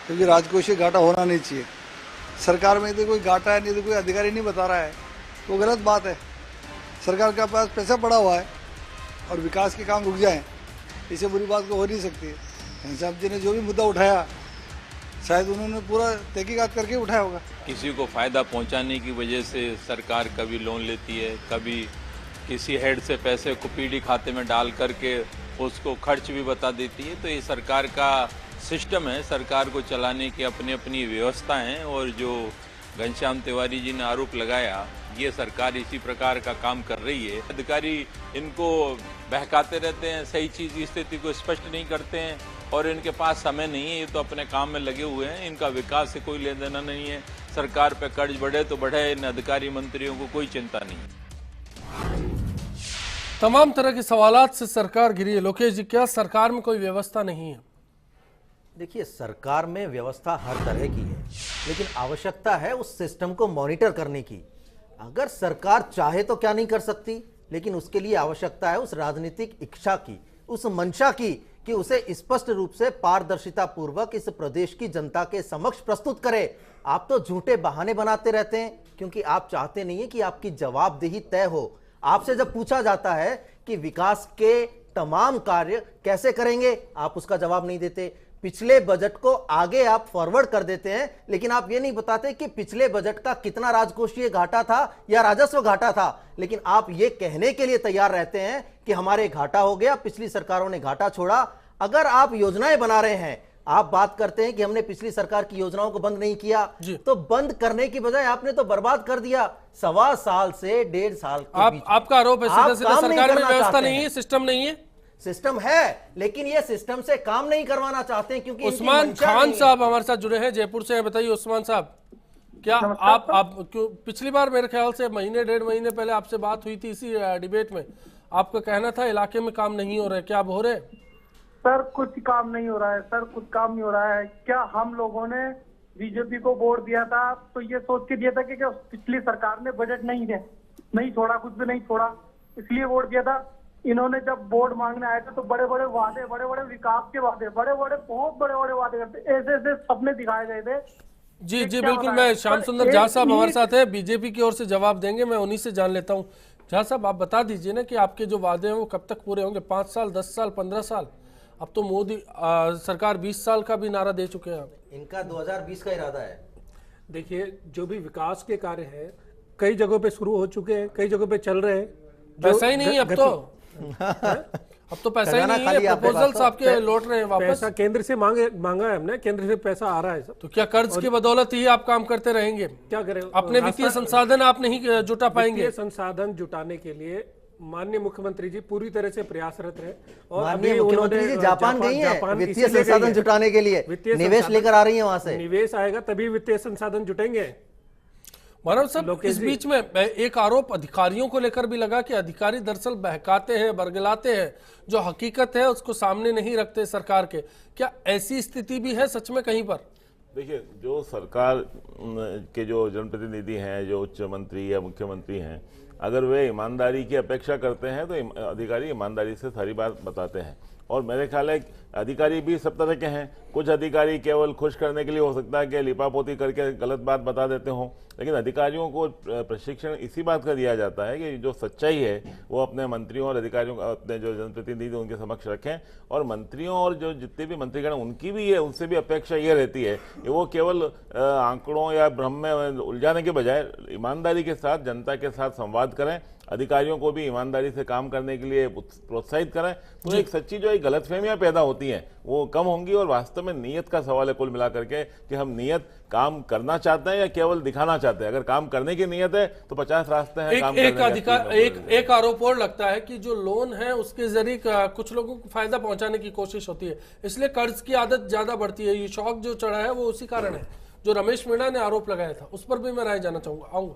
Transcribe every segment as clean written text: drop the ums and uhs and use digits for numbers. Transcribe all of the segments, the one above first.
क्योंकि राजकोषीय घाटा होना नहीं चाहिए। सरकार में तो कोई घाटा है नहीं, तो कोई अधिकारी नहीं बता रहा है, तो गलत बात है। सरकार के पास पैसा पड़ा हुआ है और विकास के काम रुक जाएं, इससे बुरी बात को हो नहीं सकती। घनश्याम जी ने जो भी मुद्दा उठाया, शायद उन्होंने पूरा तहकीकात करके उठाया होगा। किसी को फायदा पहुंचाने की वजह से सरकार कभी लोन लेती है, कभी किसी हेड से पैसे को पीडी खाते में डाल करके उसको खर्च भी बता देती है। तो ये सरकार का सिस्टम है, सरकार को चलाने की अपनी अपनी व्यवस्था है। और जो घनश्याम तिवारी जी ने आरोप लगाया, ये सरकार इसी प्रकार का काम कर रही है। अधिकारी इनको बहकाते रहते हैं, सही चीज की स्थिति को स्पष्ट नहीं करते हैं और इनके पास समय नहीं है। ये तो अपने काम में लगे हुए हैं, इनका विकास से कोई लेना देना नहीं है। सरकार पे कर्ज बढ़े तो बढ़े, इन अधिकारी मंत्रियों को कोई चिंता नहीं है। तमाम तरह के सवालात से सरकार घिरी है। लोकेश जी, क्या सरकार में कोई व्यवस्था नहीं है? देखिए, सरकार में व्यवस्था हर तरह की है, लेकिन आवश्यकता है उस सिस्टम को मॉनिटर करने की। अगर सरकार चाहे तो क्या नहीं कर सकती, लेकिन उसके लिए आवश्यकता है उस राजनीतिक इच्छा की, उस मंशा की, कि उसे स्पष्ट रूप से पारदर्शिता पूर्वक इस प्रदेश की जनता के समक्ष प्रस्तुत करे। आप तो झूठे बहाने बनाते रहते हैं, क्योंकि आप चाहते नहीं है कि आपकी जवाबदेही तय हो। आपसे जब पूछा जाता है कि विकास के तमाम कार्य कैसे करेंगे, आप उसका जवाब नहीं देते। पिछले बजट को आगे आप फॉरवर्ड कर देते हैं, लेकिन आप ये नहीं बताते कि पिछले बजट का कितना राजकोषीय घाटा था या राजस्व घाटा था। लेकिन आप ये कहने के लिए तैयार रहते हैं कि हमारे घाटा हो गया, पिछली सरकारों ने घाटा छोड़ा। अगर आप योजनाएं बना रहे हैं, आप बात करते हैं कि हमने पिछली सरकार की योजनाओं को बंद नहीं किया, तो बंद करने की बजाय आपने तो बर्बाद कर दिया। 1.25 साल से 1.5 साल के बीच आपका आरोप है सीधा सीधा सरकार में व्यवस्था नहीं है, सिस्टम नहीं है। सिस्टम है, लेकिन ये सिस्टम से काम नहीं करवाना चाहते हैं, क्योंकि उस्मान खान साहब हमारे साथ जुड़े हैं, जयपुर से। बताइए उस्मान साहब, क्या आप क्यों पिछली बार मेरे ख्याल से महीने 1.5 महीने पहले आपसे बात हुई थी इसी डिबेट में, आपका कहना था इलाके में काम नहीं हो रहे, क्या अब हो रहे? सर कुछ काम नहीं हो रहा है, सर कुछ काम नहीं हो रहा है। क्या हम लोगों ने बीजेपी को वोट दिया था तो ये सोच के दिया था कि क्या पिछली सरकार ने बजट नहीं छोड़ा, कुछ भी नहीं छोड़ा, इसलिए वोट दिया था। इन्होंने जब वोट मांगने आए थे तो बड़े बड़े वादे, बड़े बड़े विकास के वादे, बहुत बड़े बड़े वादे करते, ऐसे ऐसे सपने दिखाए गए थे। जी जी बिल्कुल। मैं श्याम सुंदर झा साहब हमारे साथ है, बीजेपी की ओर से जवाब देंगे, मैं उन्हीं से जान लेता हूँ। झा साहब, आप बता दीजिए ना कि आपके जो वादे हैं वो कब तक पूरे होंगे? 5 साल, 10 साल, 15 साल? अब तो मोदी सरकार 20 साल का भी नारा दे चुके हैं। इनका 2020 का इरादा है। देखिए, जो भी विकास के कार्य हैं कई जगहों पे शुरू हो चुके हैं, कई जगहों पे चल रहे हैं। पैसा ही नहीं है अब तो अब तो पैसा ही नहीं है, प्रपोजल्स आपके लौट रहे हैं वापस। पैसा केंद्र से मांगा है हमने, केंद्र से पैसा आ रहा है सब। तो क्या कर्ज की बदौलत ही आप काम करते रहेंगे? क्या करें? अपने वित्तीय संसाधन आप नहीं जुटा पाएंगे? वित्तीय संसाधन जुटाने के लिए माननीय मुख्यमंत्री जी पूरी तरह से प्रयासरत रहे। और माननीय मुख्यमंत्री जी जापान गई हैं वित्तीय संसाधन जुटाने के लिए, निवेश लेकर आ रही है वहां से। निवेश आएगा तभी वित्तीय संसाधन जुटेंगे। मानव साहब, इस बीच में एक आरोप अधिकारियों को लेकर भी लगा कि अधिकारी दरअसल बहकाते हैं, बरगलाते हैं, जो हकीकत है उसको सामने नहीं रखते सरकार के। क्या ऐसी स्थिति भी है सच में कहीं पर? देखिए, जो सरकार के जो जनप्रतिनिधि हैं, जो उच्च मंत्री या मुख्यमंत्री हैं, अगर वे ईमानदारी की अपेक्षा करते हैं तो अधिकारी ईमानदारी से सारी बात बताते हैं। और मेरे ख्याल है अधिकारी भी सब तरह के हैं। कुछ अधिकारी केवल खुश करने के लिए हो सकता है कि लिपापोती करके गलत बात बता देते हों, लेकिन अधिकारियों को प्रशिक्षण इसी बात का दिया जाता है कि जो सच्चाई है वो अपने मंत्रियों और अधिकारियों, अपने जो जनप्रतिनिधि उनके समक्ष रखें। और मंत्रियों और जो जितने भी मंत्रीगण उनकी भी है, उनसे भी अपेक्षा ये रहती है कि वो केवल आंकड़ों या भ्रम में उलझाने के बजाय ईमानदारी के साथ जनता के साथ संवाद करें, अधिकारियों को भी ईमानदारी से काम करने के लिए प्रोत्साहित करें। तो एक सच्ची जो एक गलतफहमियां पैदा होती हैं वो कम होंगी। और वास्तव में नीयत का सवाल है कुल मिलाकर के कि हम नीयत काम करना चाहते हैं या केवल दिखाना चाहते हैं। अगर काम करने की नीयत है तो 50 रास्ते हैं काम करने के। एक आरोप और लगता है कि जो लोन है उसके जरिए कुछ लोगों को फायदा पहुंचाने की कोशिश होती है, इसलिए कर्ज की आदत ज्यादा बढ़ती है। ये शौक जो चढ़ा है वो उसी कारण है, जो रमेश मीणा ने आरोप लगाया था उस पर भी मैं राय जानना चाहूंगा। आऊंगा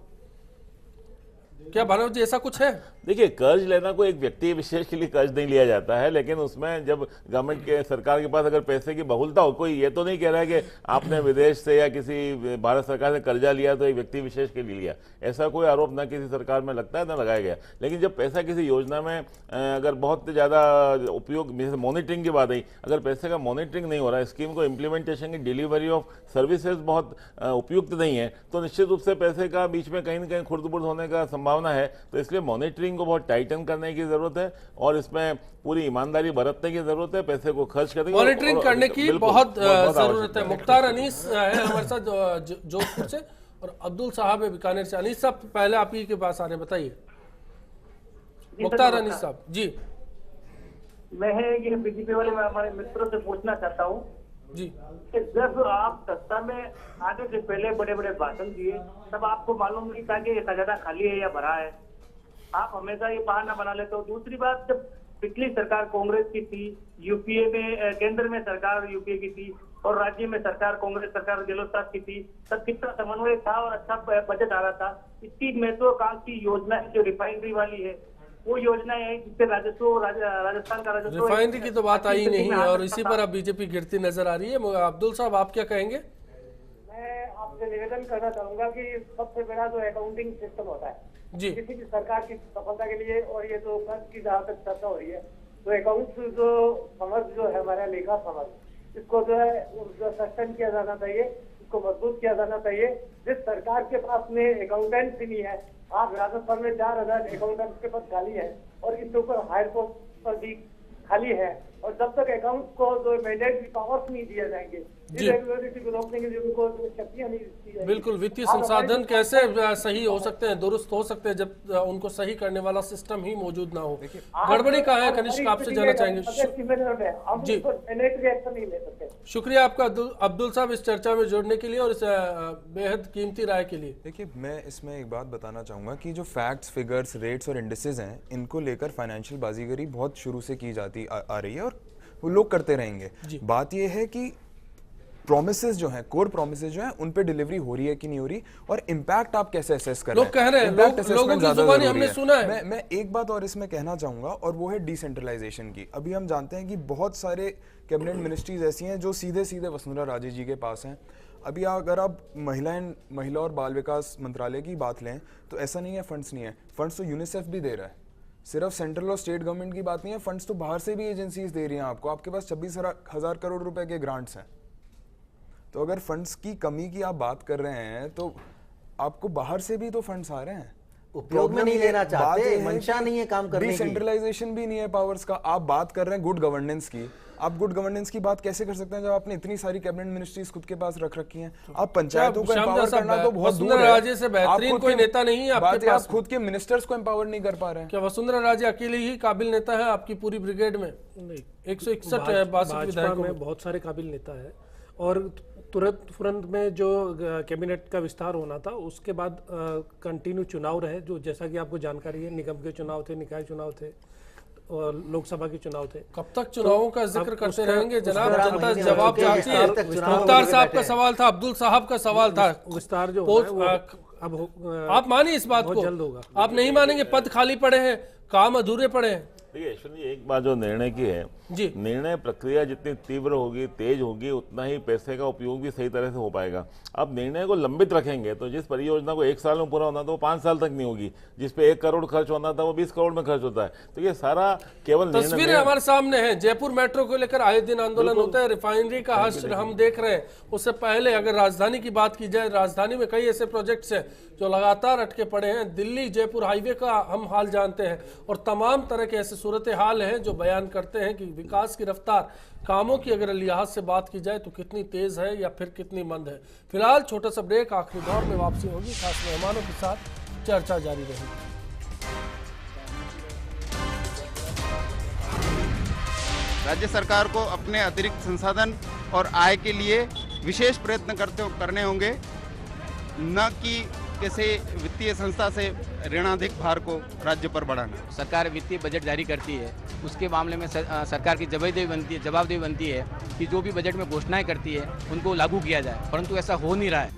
क्या भानव जी, ऐसा कुछ है? देखिए, कर्ज लेना कोई एक व्यक्ति विशेष के लिए कर्ज नहीं लिया जाता है, लेकिन उसमें जब गवर्नमेंट के सरकार के पास अगर पैसे की बहुलता हो, कोई ये तो नहीं कह रहा है कि आपने विदेश से या किसी भारत सरकार से कर्जा लिया तो एक व्यक्ति विशेष के लिए लिया, ऐसा कोई आरोप ना किसी सरकार में लगता है ना लगाया गया। लेकिन जब पैसा किसी योजना में अगर बहुत ज़्यादा उपयोग, जैसे मॉनिटरिंग की बात आई, अगर पैसे का मॉनिटरिंग नहीं हो रहा है, स्कीम को इम्प्लीमेंटेशन की डिलीवरी ऑफ सर्विसेज बहुत उपयुक्त नहीं है, तो निश्चित रूप से पैसे का बीच में कहीं ना कहीं खुर्द-बुर्द होने का संभावना है। तो इसलिए मॉनिटरिंग को बहुत टाइटन करने की जरूरत है और इसमें पूरी ईमानदारी बरतने की जरूरत है, पैसे को खर्च करने की, मॉनिटरिंग करने की बहुत जरूरत आवश्यकता है। मुख्तार अनीस है हमारे साथ जोधपुर से और अब्दुल साहब है बीकानेर से। अनीस साहब पहले आप ही के पास आ रहे हैं, बताइए। मुख्तार अनीस साहब जी। मैं ये बीजेपी वाले हमारे मित्रों से पूछना चाहता हूँ जी, कि जब आप सत्ता में आने से पहले बड़े बड़े भाषण दिए, तब आपको मालूम नहीं था कि ये खजाना खाली है या भरा है। आप हमेशा ये बहाना बना लेते हो। दूसरी बात, जब पिछली सरकार कांग्रेस की थी, यूपीए में केंद्र में सरकार यूपीए की थी और राज्य में सरकार कांग्रेस सरकार गहलोत साहब की थी, तब कितना समन्वय था और अच्छा बजट आ रहा था। इतनी महत्वाकांक्षी योजना जो रिफाइनरी वाली है, वो योजना है जिससे राजस्थान का राजस्व, रिफाइनरी की तो बात आई नहीं है और इसी पर अब बीजेपी गिरती नजर आ रही है। अब्दुल साहब, आप क्या कहेंगे? मैं आपसे निवेदन करना चाहूंगा कि सबसे बड़ा जो अकाउंटिंग सिस्टम होता है जी, किसी भी सरकार की सफलता के लिए, और ये जो कर्ज की जहाँ तक चर्चा हो रही है, तो अकाउंट्स जो समझ जो है हमारा लेखा समझ, इसको जो है सस्टेन किया जाना चाहिए, इसको मजबूत किया जाना चाहिए। जिस सरकार के पास में अकाउंटेंट ही नहीं है, आज राजस्थान में 4000 अकाउंटेंट के पद खाली है और इसके ऊपर हायर पोस्ट पर भी खाली है, और जब तक अकाउंट को जो मैंडेट की पावर्स नहीं दिए जाएंगे, इरेगुलरिटी को रोकने के लिए उनको शक्तियां नहीं दी जाएंगी। बिल्कुल, वित्तीय संसाधन कैसे सही हो सकते हैं, दुरुस्त हो सकते हैं, जब उनको सही करने वाला सिस्टम ही मौजूद ना हो। गड़बड़ी कहाँ है? कनिष्क, आपसे जानना चाहेंगे जी। नहीं ले सकते। शुक्रिया आपका अब्दुल साहब इस चर्चा में जुड़ने के लिए और इस बेहद कीमती राय के लिए। देखिए, मैं इसमें एक बात बताना चाहूँगा कि जो फैक्ट्स, फिगर्स, रेट्स और इंडिसेस हैं, इनको लेकर फाइनेंशियल बाजीगरी बहुत शुरू से की जाती आ रही है और वो लोग करते रहेंगे। बात ये है कि प्रोमिसेस जो हैं, कोर प्रोमिसेस जो हैं, उन पे डिलीवरी हो रही है कि नहीं हो रही, और इम्पैक्ट आप कैसे असेस कर रहे हैं। लोग कह रहे हैं, लोगों की जुबानी हमने सुना है। मैं एक बात और इसमें कहना चाहूंगा, और वो है डिसेंट्रलाइजेशन की। अभी हम जानते हैं कि बहुत सारे कैबिनेट मिनिस्ट्रीज ऐसी हैं जो सीधे सीधे वसुंधरा राजे जी के पास हैं। अभी अगर आप महिला और बाल विकास मंत्रालय की बात लें तो ऐसा नहीं है फंड्स नहीं है, फंड्स तो यूनिसेफ भी दे रहा है। सिर्फ सेंट्रल और स्टेट गवर्नमेंट की बात नहीं है, फंड्स तो बाहर से भी एजेंसीज दे रही हैं आपको। आपके पास 26,000 करोड़ रुपए के ग्रांट्स हैं। तो अगर फंड्स की कमी की आप बात कर रहे हैं तो आपको बाहर से भी तो फंड्स आ रहे हैं, उपयोग में नहीं लेना चाहते, मंशा नहीं है काम करने की। डिसेंट्रलाइजेशन भी नहीं है पावर्स का। आप बात कर रहे हैं गुड गवर्नेंस की, आप गुड गवर्नेंस की बात कैसे कर सकते हैं जब आपने इतनी सारी कैबिनेट मिनिस्ट्रीज खुद के पास रख रखी हैं? आप पंचायतों को एम्पावर करना तो बहुत दूर है। राजे से बेहतरीन कोई नेता नहीं है आपके पास। आप खुद के मिनिस्टर्स को एम्पावर नहीं कर पा रहे हैं। क्या वसुंधरा राजे अकेले ही काबिल नेता है आपकी पूरी ब्रिगेड में? 161 विधायकों में बहुत सारे काबिल नेता है, और तुरंत में जो कैबिनेट का विस्तार होना था उसके बाद कंटिन्यू चुनाव रहे, जो जैसा कि आपको जानकारी है, निगम के चुनाव थे, निकाय चुनाव थे और लोकसभा के चुनाव थे। कब तक चुनावों का जिक्र करते रहेंगे जनाब? जनता जवाब चाहती है। मुख्तार साहब का सवाल था, अब्दुल साहब का सवाल था। विस्तार जो अब आप मानिए इस बात को, जल्द होगा। आप नहीं मानेंगे? पद खाली पड़े हैं, काम अधूरे पड़े हैं। देखिए यशवंत जी, एक बात जो निर्णय की है जी, निर्णय प्रक्रिया जितनी तीव्र होगी, तेज होगी, उतना ही पैसे का उपयोग भी सही तरह से हो पाएगा। अब निर्णय को लंबित रखेंगे तो जिस परियोजना को 1 साल में पूरा होना था वो 5 साल तक नहीं होगी, जिस पे 1 करोड़ खर्च होना था वो 20 करोड़ में खर्च होता है। तो ये सारा केवल तस्वीरें हमारे सामने है। जयपुर मेट्रो को लेकर आए दिन आंदोलन होता है, रिफाइनरी का हश्र हम देख रहे हैं। उससे पहले अगर राजधानी की बात की जाए, राजधानी में कई ऐसे प्रोजेक्ट्स हैं जो लगातार अटके पड़े हैं। दिल्ली जयपुर हाईवे का हम हाल जानते हैं और तमाम तरह के ऐसे सूरत हाल हैं जो बयान करते हैं कि विकास की रफ्तार, कामों की अगर लिहाज से बात की जाए तो कितनी तेज है या फिर कितनी मंद है। फिलहाल छोटा सा ब्रेक, आखिरी दौर में वापसी होगी, खास मेहमानों के साथ चर्चा जारी रहेगी। राज्य सरकार को अपने अतिरिक्त संसाधन और आय के लिए विशेष प्रयत्न करने होंगे, न कि किसी वित्तीय संस्था से ऋणाधिक भार को राज्य पर बढ़ाना। सरकार वित्तीय बजट जारी करती है, उसके मामले में सरकार की जवाबदेही बनती है कि जो भी बजट में घोषणाएं करती है उनको लागू किया जाए, परंतु ऐसा हो नहीं रहा है।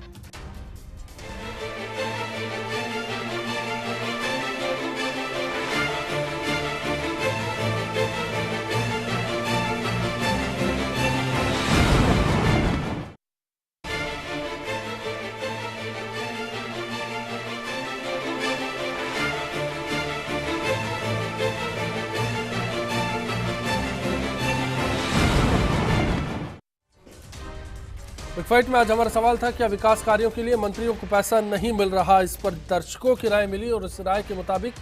फाइट में आज हमारा सवाल था, क्या विकास कार्यों के लिए मंत्रियों को पैसा नहीं मिल रहा? इस पर दर्शकों की राय मिली और इस राय के मुताबिक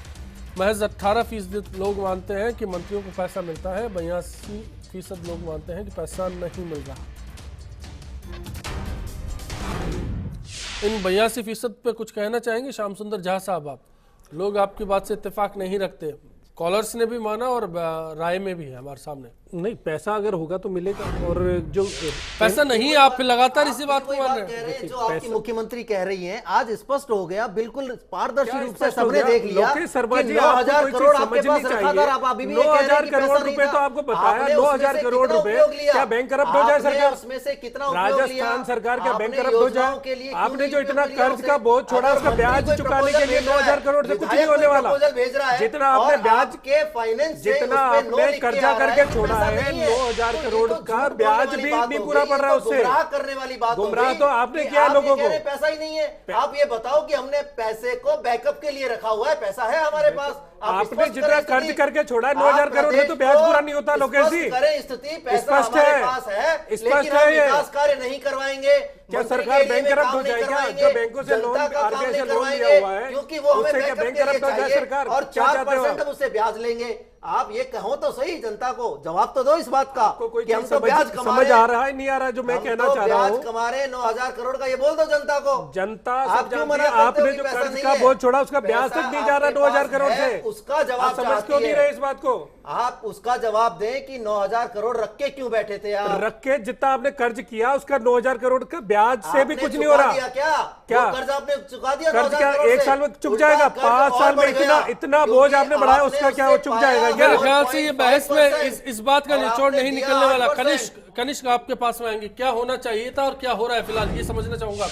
महज 18% लोग मानते हैं कि मंत्रियों को पैसा मिलता है, 82% लोग मानते हैं कि पैसा नहीं मिल रहा। इन 82% पे कुछ कहना चाहेंगे श्याम सुंदर झा साहब? आप लोग आपकी बात से इत्तेफाक नहीं रखते, कॉलर्स ने भी माना और राय में भी है हमारे सामने। नहीं, पैसा अगर होगा तो मिलेगा, और जो पैसा नहीं, आप लगातार इसी बात को मान कह रहे रहे हैं। जो आपकी मुख्यमंत्री कह रही हैं, आज स्पष्ट हो गया, बिल्कुल पारदर्शी रूप से सबने देख लिया कि 9,000 करोड़ आपके पास रखा था। आप अभी भी 9,000 करोड़ रुपए तो आपको बताया, 9,000 करोड़ रुपए क्या बैंक करप्ट हो जाए सरकार? उसमें से कितना राजस्थान सरकार क्या बैंक करप्ट हो जाए? आपने जो इतना कर्ज का बोझ छोड़ा, उसका ब्याज चुकाने के लिए 9,000 करोड़ से कुछ नहीं होने वाला। जितना आपने ब्याज के फाइनेंस, जितना आपने कर्जा करके छोड़ा है, 9,000 करोड़ का ब्याज भी नहीं पूरा पड़ रहा है। उससे गुमराह करने वाली बात, गुमराह तो आपने किया लोगों को। पैसा ही नहीं है। आप ये बताओ कि हमने पैसे को बैकअप के लिए रखा हुआ है, पैसा है हमारे पास। आपने जितना कर्ज करके छोड़ा है 9,000 करोड़ में, तो ब्याज पूरा नहीं होता। लोकेश जी, स्थिति पैसा हमारे पास है, स्पष्ट है। विकास कार्य नहीं करवाएंगे, क्या सरकार बैंक करप्ट हो जाए? क्या जो बैंकों से लोन, आरबीआई से लोन लिया हुआ है, क्योंकि वो हमें उससे क्या बैंक करप्ट हो जाए सरकार? और 4% उससे ब्याज लेंगे। आप ये कहो तो सही, जनता को जवाब तो दो इस बात का कि हम तो ब्याज कमा रहे हैं। समझ आ रहा है नहीं आ रहा है जो मैं कहना चाह रहा हूँ? ब्याज कमा रहे 9,000 करोड़ का, ये बोल दो जनता को। जनता आप क्यों मना करते हो आपने कि जो पैसा कर्ज नहीं का है? बोझ छोड़ा, उसका ब्याज तक नहीं जा रहा 9,000 करोड़ से। उसका जवाब समझ क्यों नहीं रहे इस बात को? आप उसका जवाब दें कि 9,000 करोड़ रख के क्यों बैठे थे आप? रख के जितना आपने कर्ज किया, उसका 9,000 करोड़ का ब्याज से भी कुछ नहीं हो रहा। क्या कर्ज आपने चुका दिया? कर्ज क्या एक साल में चुक जाएगा? 5 साल में इतना बोझ आपने बढ़ाया, उसका क्या चुक जाएगा? मेरे ख्याल से ये बहस में इस बात का निचोड़ नहीं निकलने वाला। कनिष्क आपके पास में आएंगे, क्या होना चाहिए था और क्या हो रहा है फिलहाल, ये समझना चाहूंगा।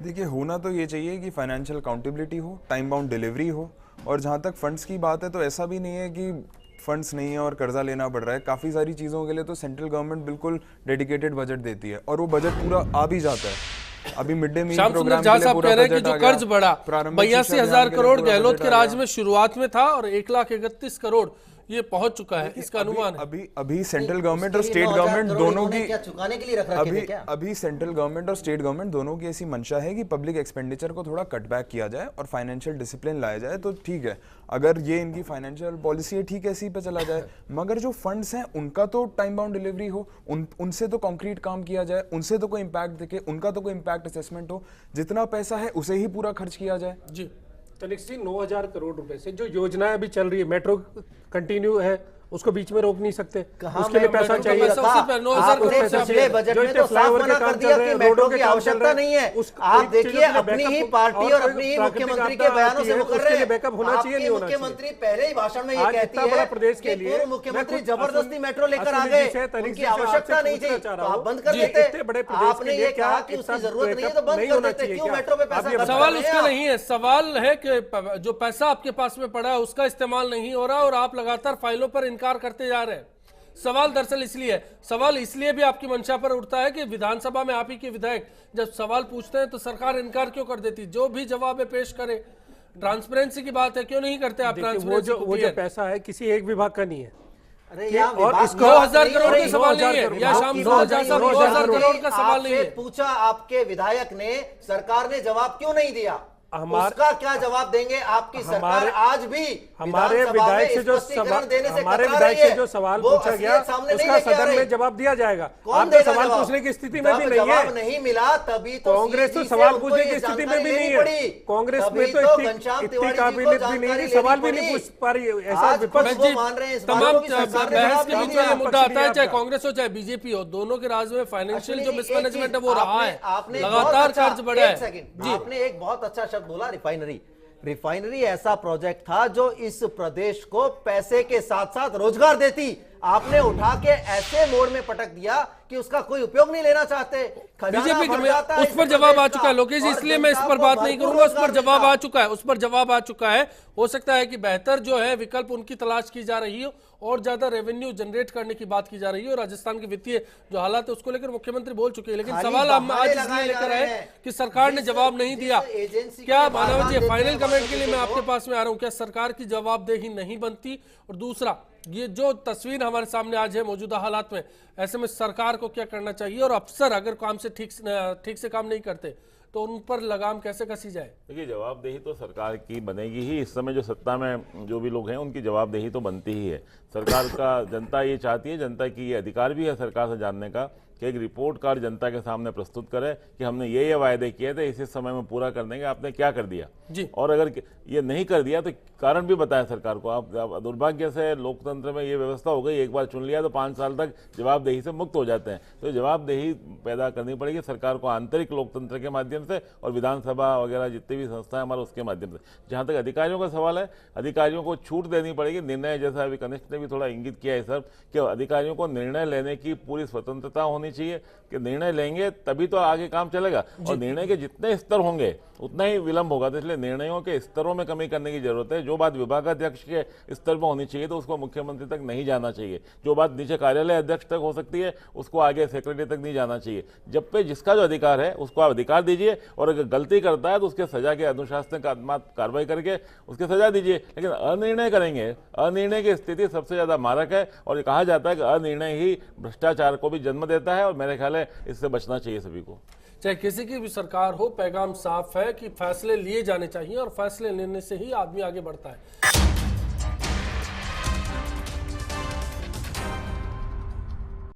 देखिए, होना तो ये चाहिए कि फाइनेंशियल अकाउंटेबिलिटी हो, टाइम बाउंड डिलीवरी हो, और जहाँ तक फंड्स की बात है तो ऐसा भी नहीं है कि फंड्स नहीं है और कर्जा लेना पड़ रहा है। काफ़ी सारी चीज़ों के लिए तो सेंट्रल गवर्नमेंट बिल्कुल डेडिकेटेड बजट देती है और वो बजट पूरा आ भी जाता है। अभी मिड डे मील प्रोग्राम कह रहे हैं कि जो कर्ज बढ़ा 82,000 करोड़ गहलोत के राज में शुरुआत में था और 1,31,00,000 करोड़ ये पहुंच चुका है, इसका अनुमान है। अभी सेंट्रल गवर्नमेंट और स्टेट गवर्नमेंट दोनों की क्या चुकाने के लिए रख रखे थे क्या? अभी सेंट्रल गवर्नमेंट और स्टेट गवर्नमेंट दोनों की ऐसी मंशा है कि पब्लिक एक्सपेंडिचर को थोड़ा कट बैक किया जाए और फाइनेंशियल डिसिप्लिन लाया जाए, तो ठीक है। अगर ये इनकी फाइनेंशियल पॉलिसी है, ठीक है, इसी पे चला जाए। मगर जो फंड्स हैं उनका तो टाइम बाउंड डिलीवरी हो, उनसे तो कॉन्क्रीट काम किया जाए, उनसे तो कोई इम्पैक्ट दिखे, उनका तो कोई इम्पैक्ट असेसमेंट हो। जितना पैसा है उसे ही पूरा खर्च किया जाए। जी तनिष्क जी, 9,000 करोड़ रुपए से जो योजनाएं अभी चल रही है, मेट्रो कंटिन्यू है, उसको बीच में रोक नहीं सकते, उसके लिए पैसा चाहिए। पिछले बजट में तो साफ मना कर दिया कि मेट्रो की आवश्यकता नहीं है। आप देखिए अपनी ही पार्टी और अपनी ही मुख्यमंत्री के बयानों से वो कर रहे हैं। बैकअप होना चाहिए, नहीं होना चाहिए। मुख्यमंत्री पहले ही भाषण में ये कहती है प्रदेश के लिए पूर्व मुख्यमंत्री जबरदस्ती मेट्रो लेकर आ गए, उनकी आवश्यकता नहीं थी तो आप बंद कर देते। आपने ये कहा कि उसकी जरूरत नहीं है तो बंद कर देते, क्यों मेट्रो पे पैसा? सवाल उसका नहीं है, सवाल है कि जो पैसा आपके पास में पड़ा है उसका इस्तेमाल नहीं हो रहा और आप लगातार फाइलों पर इनकार करते जा रहे हैं। सवाल दरअसल इसलिए है, सवाल इसलिए भी आपकी मंशा पर उठता है कि विधानसभा में आप ही के विधायक जब सवाल पूछते हैं तो सरकार इनकार क्यों कर देती? जो भी जवाब पेश करे, ट्रांसपेरेंसी की बात है, क्यों नहीं करते आप ट्रांसपेरेंसी? वो जो पैसा है किसी एक विभाग का नहीं है। और इसको 2,000 करोड़ का सवाल नहीं है, या शाम 2,000 करोड़ का सवाल नहीं है। पूछा आपके विधायक ने, सरकार ने जवाब क्यों नहीं दिया? उसका क्या जवाब देंगे? आपकी सरकार आज भी हमारे विधायक से जो सवाल पूछा गया उसका सदन में जवाब दिया जाएगा। आपको सवाल पूछने की स्थिति में भी नहीं है। जवाब नहीं मिला तभी तो कांग्रेस तो सवाल पूछने की स्थिति में भी नहीं है। कांग्रेस में तो इतनी काबिलियत भी नहीं है, सवाल भी नहीं पूछ पा रही। ऐसा विपक्ष तमाम बहस के बीच में ये मुद्दा आता है, चाहे कांग्रेस हो चाहे बीजेपी हो, दोनों के राज में फाइनेंशियल जो मिसमैनेजमेंट है वो रहा है, लगातार कर्ज बढ़ा है। आपने एक बहुत अच्छा बोला, रिफाइनरी ऐसा प्रोजेक्ट था जो इस प्रदेश को पैसे के साथ साथ रोजगार देती। आपने उठा के ऐसे मोड़ में पटक दिया कि उसका कोई उपयोग नहीं लेना चाहते। बीजेपी उस पर जवाब आ चुका है लोकेश, इसलिए मैं इस पर बात नहीं करूंगा। उस पर जवाब आ चुका है, उस पर जवाब आ चुका है। हो सकता है कि बेहतर जो है विकल्प उनकी तलाश की जा रही हो और ज्यादा रेवेन्यू जनरेट करने की बात की जा रही है। और राजस्थान के वित्तीय जो हालात है उसको लेकर मुख्यमंत्री बोल चुके हैं, लेकिन सवाल हम आज इसलिए लेकर आए कि सरकार ने जवाब नहीं दिया। क्या मानव जी, फाइनल कमेंट के लिए मैं आपके पास में आ रहा हूं, क्या सरकार की जवाबदेही नहीं बनती? और दूसरा, ये जो तस्वीर हमारे सामने आज है मौजूदा हालात में, ऐसे में सरकार को क्या करना चाहिए और अफसर अगर काम से ठीक से काम नहीं करते तो उन पर लगाम कैसे कसी जाए? देखिए, जवाबदेही तो सरकार की बनेगी ही। इस समय जो सत्ता में जो भी लोग हैं उनकी जवाबदेही तो बनती ही है। सरकार का, जनता ये चाहती है, जनता की ये अधिकार भी है सरकार से जानने का कि एक रिपोर्ट कार्ड जनता के सामने प्रस्तुत करे कि हमने ये वायदे किए थे, इसी समय में पूरा कर देंगे, आपने क्या कर दिया जी। और अगर ये नहीं कर दिया तो कारण भी बताएं सरकार को। आप दुर्भाग्य से लोकतंत्र में ये व्यवस्था हो गई, एक बार चुन लिया तो 5 साल तक जवाबदेही से मुक्त हो जाते हैं। तो जवाबदेही पैदा करनी पड़ेगी सरकार को, आंतरिक लोकतंत्र के माध्यम से और विधानसभा वगैरह जितनी भी संस्थाएं हमारे उसके माध्यम से। जहाँ तक अधिकारियों का सवाल है, अधिकारियों को छूट देनी पड़ेगी निर्णय, जैसा अभी कनिष्ठ ने भी थोड़ा इंगित किया है सर, कि अधिकारियों को निर्णय लेने की पूरी स्वतंत्रता होनी चाहिए कि निर्णय लेंगे तभी तो आगे काम चलेगा, और निर्णय के जितने स्तर होंगे उतना ही विलंब होगा। तो इसलिए निर्णयों के स्तरों में कमी करने की जरूरत है। जो बात विभागाध्यक्ष के स्तर पर होनी चाहिए तो उसको मुख्यमंत्री तक नहीं जाना चाहिए। जो बात नीचे कार्यालय अध्यक्ष तक हो सकती है उसको आगे सेक्रेटरी तक नहीं जाना चाहिए। जब पे जिसका जो अधिकार है उसको आप अधिकार दीजिए, और अगर गलती करता है तो उसके सजा के अनुशासनात्मक कार्रवाई करके उसके सजा दीजिए। लेकिन अनिर्णय करेंगे, अनिर्णय की स्थिति सबसे ज्यादा मारक है, और ये कहा जाता है कि अनिर्णय ही भ्रष्टाचार को भी जन्म देता है, और मेरे ख्याल है इससे बचना चाहिए सभी को। चाहे किसी की भी सरकार हो, पैगाम साफ है कि फैसले लिए जाने चाहिए और फैसले लेने से ही आदमी आगे बढ़ता है।